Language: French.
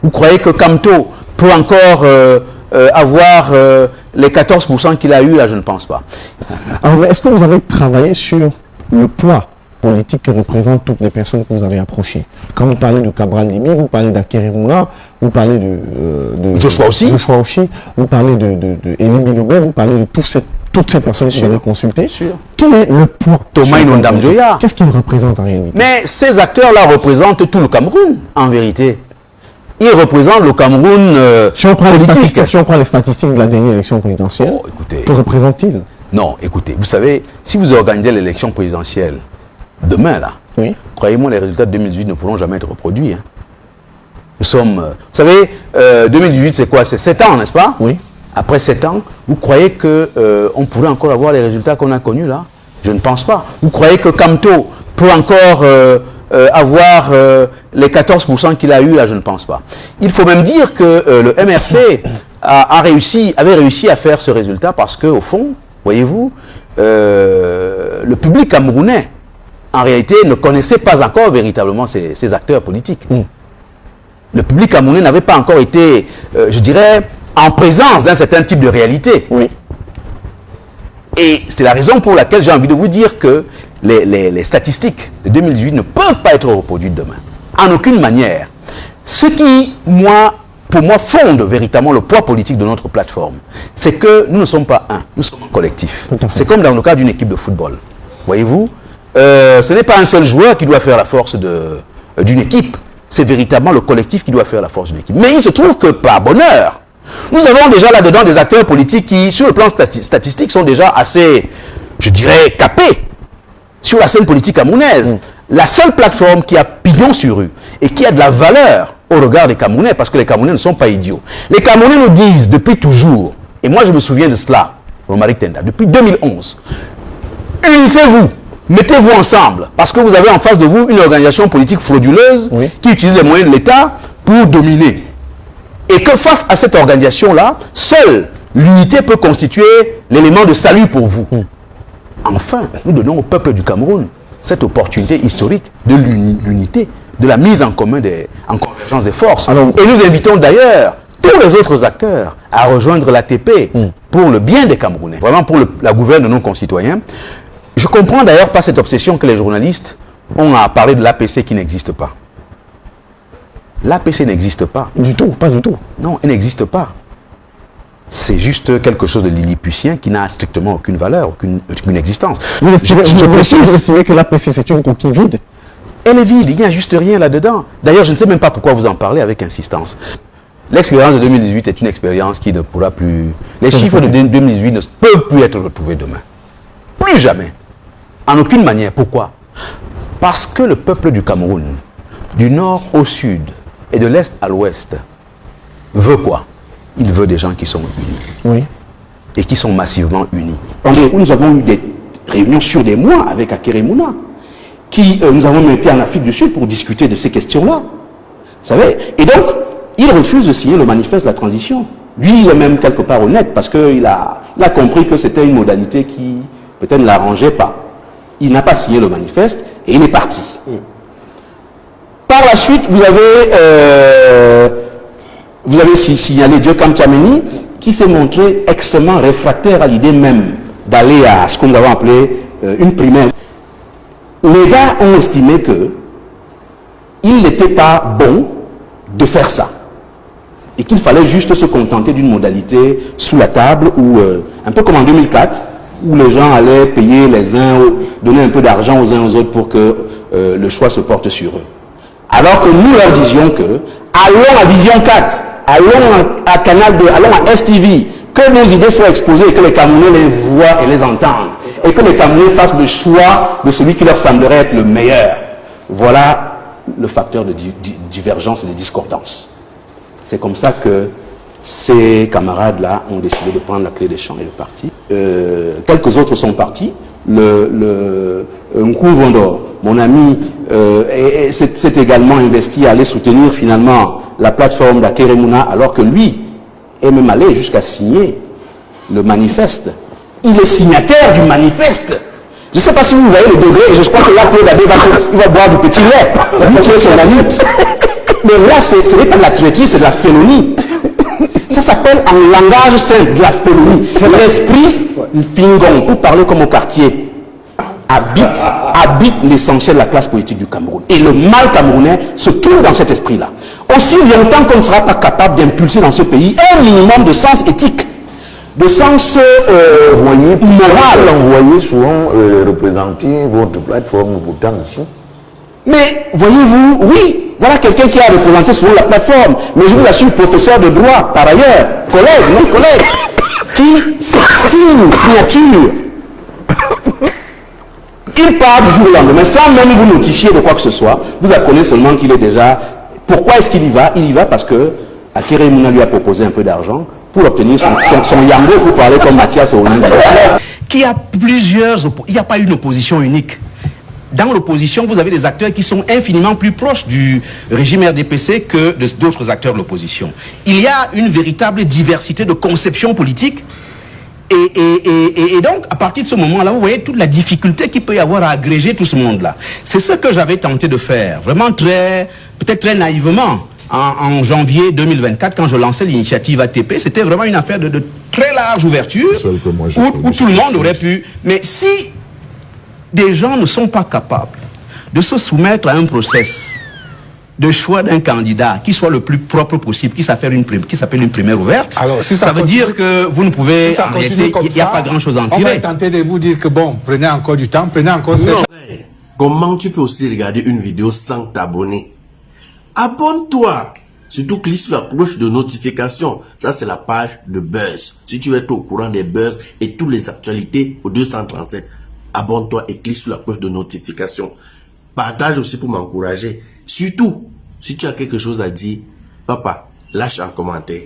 Vous croyez que Kamto peut encore avoir les 14% qu'il a eu là? Je ne pense pas. Alors, est-ce que vous avez travaillé sur le poids politique que représentent toutes les personnes que vous avez approchées? Quand vous parlez de Cabral Libye, vous parlez d'Akeremouna, vous parlez de Joshua aussi, vous parlez de Elie Bilobé, vous parlez de toutes ces personnes que vous avez consultées. Quel est le poids? Thomas Inondam Joya. Qu'est-ce qu'ils représentent en réalité? Mais ces acteurs-là représentent tout le Cameroun, en vérité. Ils représentent le Cameroun si on prend les statistiques de la dernière élection présidentielle, que représentent-ils? Non, écoutez, vous savez, si vous organisez l'élection présidentielle demain, là, croyez-moi, les résultats de 2018 ne pourront jamais être reproduits. Hein. Nous sommes... vous savez, 2018, c'est quoi? C'est 7 ans, n'est-ce pas? Oui. Après 7 ans, vous croyez qu'on pourrait encore avoir les résultats qu'on a connus, là? Je ne pense pas. Vous croyez que Kamto peut encore avoir les 14% qu'il a eu, là? Je ne pense pas. Il faut même dire que le MRC avait réussi à faire ce résultat parce qu'au fond, voyez-vous, le public camerounais, en réalité, ne connaissait pas encore véritablement ces acteurs politiques. Le public camerounais n'avait pas encore été, je dirais, en présence d'un certain type de réalité. Et c'est la raison pour laquelle j'ai envie de vous dire que les statistiques de 2018 ne peuvent pas être reproduites demain. En aucune manière. Ce qui, pour moi, fonde véritablement le poids politique de notre plateforme, c'est que nous ne sommes pas un, nous sommes un collectif. C'est comme dans le cas d'une équipe de football. Voyez-vous, ce n'est pas un seul joueur qui doit faire la force d'une équipe. C'est véritablement le collectif qui doit faire la force d'une équipe. Mais il se trouve que, par bonheur, nous avons déjà là-dedans des acteurs politiques qui, sur le plan statistique, sont déjà assez, je dirais, capés sur la scène politique camerounaise. La seule plateforme qui a pignon sur rue et qui a de la valeur au regard des Camerounais, parce que les Camerounais ne sont pas idiots. Les Camerounais nous disent depuis toujours, et moi je me souviens de cela, Romaric Tenda, depuis 2011, unissez-vous, mettez-vous ensemble, parce que vous avez en face de vous une organisation politique frauduleuse qui utilise les moyens de l'État pour dominer. Et que face à cette organisation-là, seule l'unité peut constituer l'élément de salut pour vous. Enfin, nous donnons au peuple du Cameroun cette opportunité historique de l'unité, de la mise en commun, en convergence des forces. Et nous invitons d'ailleurs tous les autres acteurs à rejoindre l'ATP pour le bien des Camerounais, vraiment pour la gouverne de nos concitoyens. Je comprends d'ailleurs pas cette obsession que les journalistes ont à parler de l'APC qui n'existe pas. L'APC n'existe pas. Du tout, pas du tout. Non, elle n'existe pas. C'est juste quelque chose de lilliputien qui n'a strictement aucune valeur, aucune existence. Vous estimez que l'APC c'est une coquille vide? Elle est vide, il n'y a juste rien là-dedans. D'ailleurs, je ne sais même pas pourquoi vous en parlez avec insistance. L'expérience de 2018 est une expérience qui ne pourra plus... Les chiffres de 2018 ne peuvent plus être retrouvés demain. Plus jamais. En aucune manière. Pourquoi? Parce que le peuple du Cameroun, du nord au sud et de l'est à l'ouest, veut quoi? Il veut des gens qui sont unis. Et qui sont massivement unis. Nous avons eu des réunions sur des mois avec Akeremouna, qui nous avons été en Afrique du Sud pour discuter de ces questions-là. Vous savez? Et donc, il refuse de signer le manifeste de la transition. Lui, il est même quelque part honnête, parce qu'il a compris que c'était une modalité qui peut-être ne l'arrangeait pas. Il n'a pas signé le manifeste et il est parti. Par la suite, vous avez signalé Dieu Kamtiameni, qui s'est montré extrêmement réfractaire à l'idée même d'aller à ce que nous avons appelé une primaire. Les gars ont estimé que il n'était pas bon de faire ça. Et qu'il fallait juste se contenter d'une modalité sous la table, où, un peu comme en 2004, où les gens allaient payer les uns, donner un peu d'argent aux uns aux autres pour que le choix se porte sur eux. Alors que nous leur disions que, allons à Vision 4, allons à Canal 2, allons à STV, que nos idées soient exposées et que les Camerounais les voient et les entendent. Et que les Camerounais fassent le choix de celui qui leur semblerait être le meilleur. Voilà le facteur de divergence et de discordance. C'est comme ça que ces camarades-là ont décidé de prendre la clé des champs et de partir. Quelques autres sont partis. Nkou Vondor, mon ami, s'est également investi à aller soutenir finalement la plateforme d'Akeremouna, alors que lui est même allé jusqu'à signer le manifeste. Il est signataire du manifeste. Je ne sais pas si vous voyez le degré, et je crois que là, Claude Adé va boire du petit lait. C'est son ami. mais là, ce n'est pas de la traîtrise, c'est de la félonie. Ça s'appelle en langage simple de la félonie. L'esprit Fingon, pour parler comme au quartier, habite l'essentiel de la classe politique du Cameroun. Et le mal camerounais se trouve dans cet esprit-là. Aussi longtemps qu'on ne sera pas capable d'impulser dans ce pays un minimum de sens éthique, de sens moral. Envoyez souvent représenter votre plateforme pourtant ici. Mais voyez-vous, oui, voilà quelqu'un qui a représenté souvent la plateforme. Mais je vous assure, professeur de droit, par ailleurs, collègue, qui signe signature. Il part du jour au lendemain, sans même vous notifier de quoi que ce soit. Vous apprenez seulement qu'il est déjà... Pourquoi est-ce qu'il y va? Il y va parce que Akere Mouna lui a proposé un peu d'argent pour obtenir son yango, pour parler comme Mathias Ouni. Qui a plusieurs... Il n'y a pas une opposition unique. Dans l'opposition, vous avez des acteurs qui sont infiniment plus proches du régime RDPC que d'autres acteurs de l'opposition. Il y a une véritable diversité de conceptions politiques. Et donc, à partir de ce moment-là, vous voyez toute la difficulté qu'il peut y avoir à agréger tout ce monde-là. C'est ce que j'avais tenté de faire, vraiment peut-être très naïvement, en janvier 2024, quand je lançais l'initiative ATP. C'était vraiment une affaire de très large ouverture, où tout le monde aurait pu... Mais si des gens ne sont pas capables de se soumettre à un process de choix d'un candidat qui soit le plus propre possible, qui s'appelle une primaire ouverte, alors, si ça veut dire que vous ne pouvez, en réalité, il n'y a pas grand-chose à en tirer. On va tenter de vous dire que bon, prenez encore du temps, prenez encore... Comment tu peux aussi regarder une vidéo sans t'abonner? Abonne-toi! Surtout clique sur la cloche de notification. Ça, c'est la page de Buzz. Si tu veux être au courant des buzz et toutes les actualités au 237, abonne-toi et clique sur la cloche de notification. Partage aussi pour m'encourager. Surtout, si tu as quelque chose à dire, papa, lâche un commentaire.